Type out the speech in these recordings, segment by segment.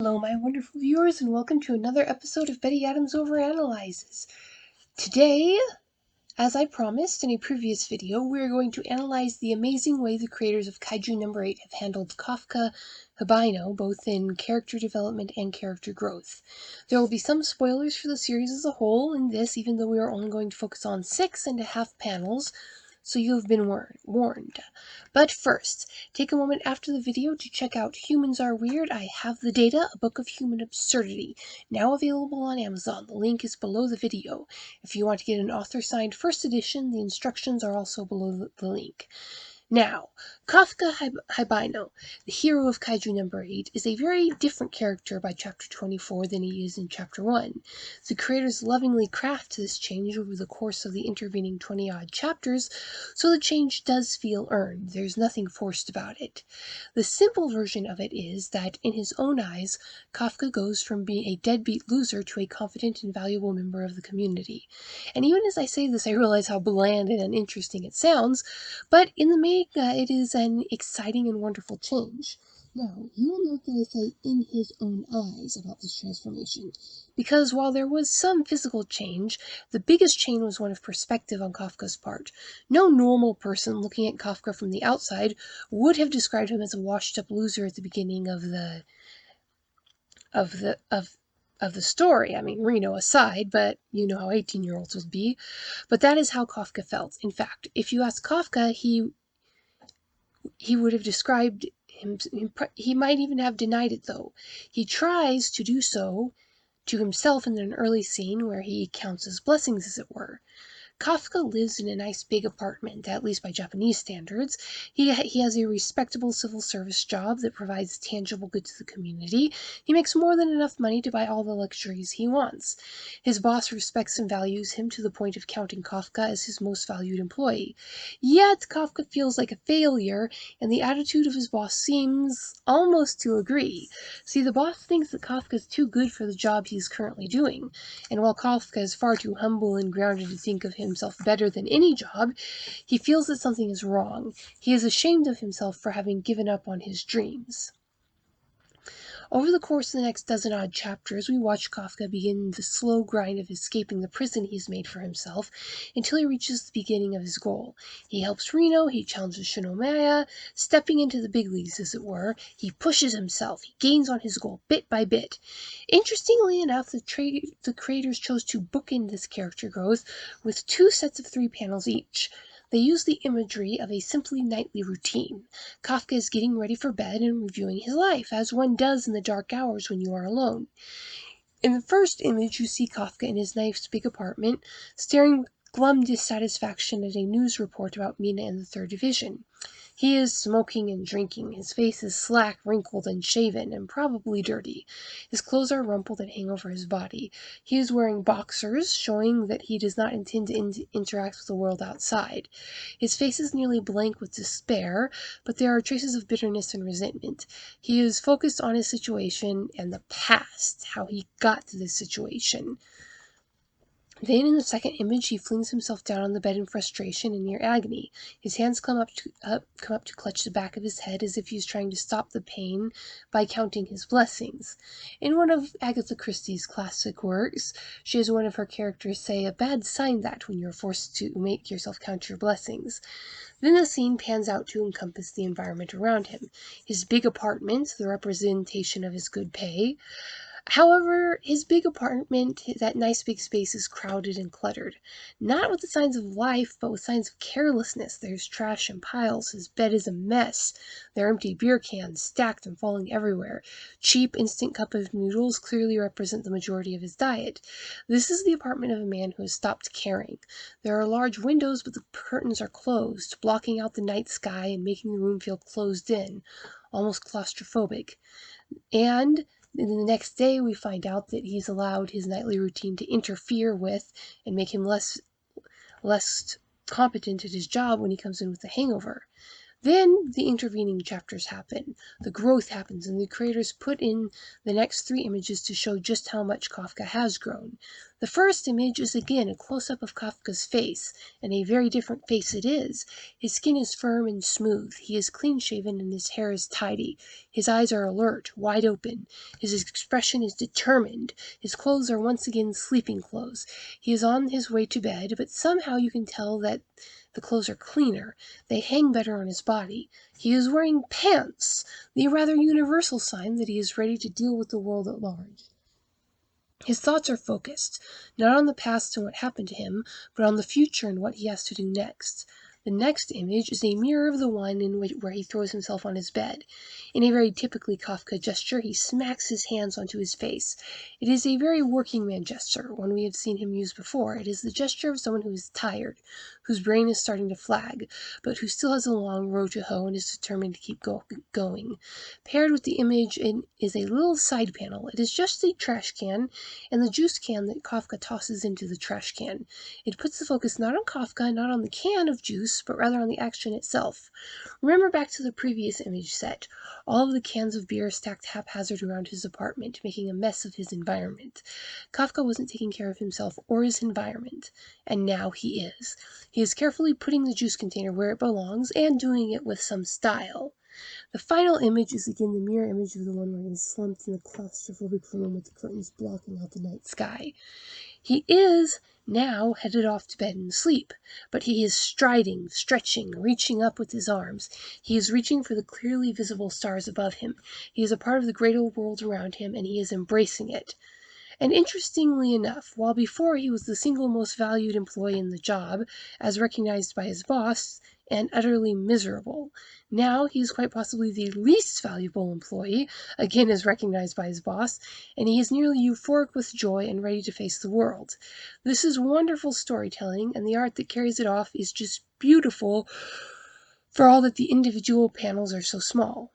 Hello, my wonderful viewers, and welcome to another episode of Betty Adams Overanalyzes. Today, as I promised in a previous video, we're going to analyze the amazing way the creators of Kaiju number 8 have handled Kafka Hibino, both in character development and character growth. There will be some spoilers for the series as a whole in this, even though we are only going to focus on 6.5 panels, so you have been warned. But first, take a moment after the video to check out Humans Are Weird, I Have the Data, a book of human absurdity, now available on Amazon. The link is below the video. If you want to get an author-signed first edition, the instructions are also below the link. Now, Kafka Hibino, the hero of Kaiju number 8, is a very different character by chapter 24 than he is in chapter 1. The creators lovingly craft this change over the course of the intervening 20-odd chapters, so the change does feel earned. There's nothing forced about it. The simple version of it is that, in his own eyes, Kafka goes from being a deadbeat loser to a confident and valuable member of the community. And even as I say this, I realize how bland and uninteresting it sounds, but in the main, it is an exciting and wonderful change. Now, you will note that I say "in his own eyes" about this transformation, because while there was some physical change, the biggest change was one of perspective on Kafka's part. No normal person looking at Kafka from the outside would have described him as a washed-up loser at the beginning of the story. I mean, Reno aside, but you know how 18-year-olds would be. But that is how Kafka felt. In fact, if you ask Kafka, he would have described him, he might even have denied it, though. He tries to do so to himself in an early scene where he counts his blessings, as it were. Kafka lives in a nice big apartment, at least by Japanese standards. He has a respectable civil service job that provides tangible good to the community. He makes more than enough money to buy all the luxuries he wants. His boss respects and values him to the point of counting Kafka as his most valued employee. Yet Kafka feels like a failure, and the attitude of his boss seems almost to agree. See, the boss thinks that Kafka is too good for the job he is currently doing, and while Kafka is far too humble and grounded to think of himself better than any job, he feels that something is wrong. He is ashamed of himself for having given up on his dreams. Over the course of the next dozen-odd chapters, we watch Kafka begin the slow grind of escaping the prison he's made for himself until he reaches the beginning of his goal. He helps Reno, he challenges Shinomiya, stepping into the big leagues, as it were. He pushes himself, he gains on his goal bit by bit. Interestingly enough, the creators chose to bookend this character growth with 2 sets of 3 panels each. They use the imagery of a simply nightly routine. Kafka is getting ready for bed and reviewing his life, as one does in the dark hours when you are alone. In the first image, you see Kafka in his nice big apartment, staring with glum dissatisfaction at a news report about Mina in the 3rd Division. He is smoking and drinking. His face is slack, wrinkled, and shaven, and probably dirty. His clothes are rumpled and hang over his body. He is wearing boxers, showing that he does not intend to interact with the world outside. His face is nearly blank with despair, but there are traces of bitterness and resentment. He is focused on his situation and the past, how he got to this situation. Then, in the second image, he flings himself down on the bed in frustration and near agony. His hands come up to clutch the back of his head as if he is trying to stop the pain by counting his blessings. In one of Agatha Christie's classic works, she has one of her characters say, "A bad sign that, when you're forced to make yourself count your blessings." Then the scene pans out to encompass the environment around him. His big apartment, the representation of his good pay. However, his big apartment, that nice big space, is crowded and cluttered. Not with the signs of life, but with signs of carelessness. There's trash in piles. His bed is a mess. There are empty beer cans stacked and falling everywhere. Cheap instant cup of noodles clearly represent the majority of his diet. This is the apartment of a man who has stopped caring. There are large windows, but the curtains are closed, blocking out the night sky and making the room feel closed in, almost claustrophobic. And the next day, we find out that he's allowed his nightly routine to interfere with and make him less competent at his job when he comes in with a hangover. Then the intervening chapters happen, the growth happens, and the creators put in the next 3 images to show just how much Kafka has grown. The first image is again a close-up of Kafka's face, and a very different face it is. His skin is firm and smooth, he is clean-shaven and his hair is tidy. His eyes are alert, wide open. His expression is determined. His clothes are once again sleeping clothes. He is on his way to bed, but somehow you can tell that the clothes are cleaner. They hang better on his body. He is wearing pants, the rather universal sign that he is ready to deal with the world at large. His thoughts are focused, not on the past and what happened to him, but on the future and what he has to do next. The next image is a mirror of the one where he throws himself on his bed. In a very typically Kafka gesture, he smacks his hands onto his face. It is a very working man gesture, one we have seen him use before. It is the gesture of someone who is tired, whose brain is starting to flag, but who still has a long row to hoe and is determined to keep going. Paired with the image is a little side panel. It is just a trash can and the juice can that Kafka tosses into the trash can. It puts the focus not on Kafka, not on the can of juice, but rather on the action itself. Remember back to the previous image set. All of the cans of beer stacked haphazard around his apartment, making a mess of his environment. Kafka wasn't taking care of himself or his environment, and now he is. He is carefully putting the juice container where it belongs, and doing it with some style. The final image is again the mirror image of the one where he is slumped in a claustrophobic room with the curtains blocking out the night sky. He is now headed off to bed and sleep, but he is striding, stretching, reaching up with his arms. He is reaching for the clearly visible stars above him. He is a part of the greater world around him, and he is embracing it. And interestingly enough, while before he was the single most valued employee in the job, as recognized by his boss, and utterly miserable, now he is quite possibly the least valuable employee, again as recognized by his boss, and he is nearly euphoric with joy and ready to face the world. This is wonderful storytelling, and the art that carries it off is just beautiful, for all that the individual panels are so small.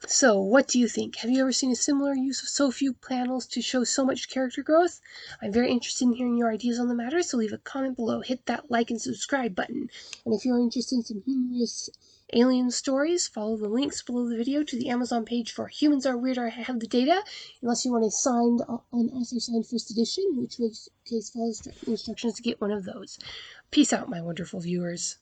So, what do you think? Have you ever seen a similar use of so few panels to show so much character growth? I'm very interested in hearing your ideas on the matter, so leave a comment below, hit that like and subscribe button. And if you're interested in some humorous alien stories, follow the links below the video to the Amazon page for Humans Are Weird, I Have the Data, unless you want an author-signed first edition, in which case follow the instructions to get one of those. Peace out, my wonderful viewers.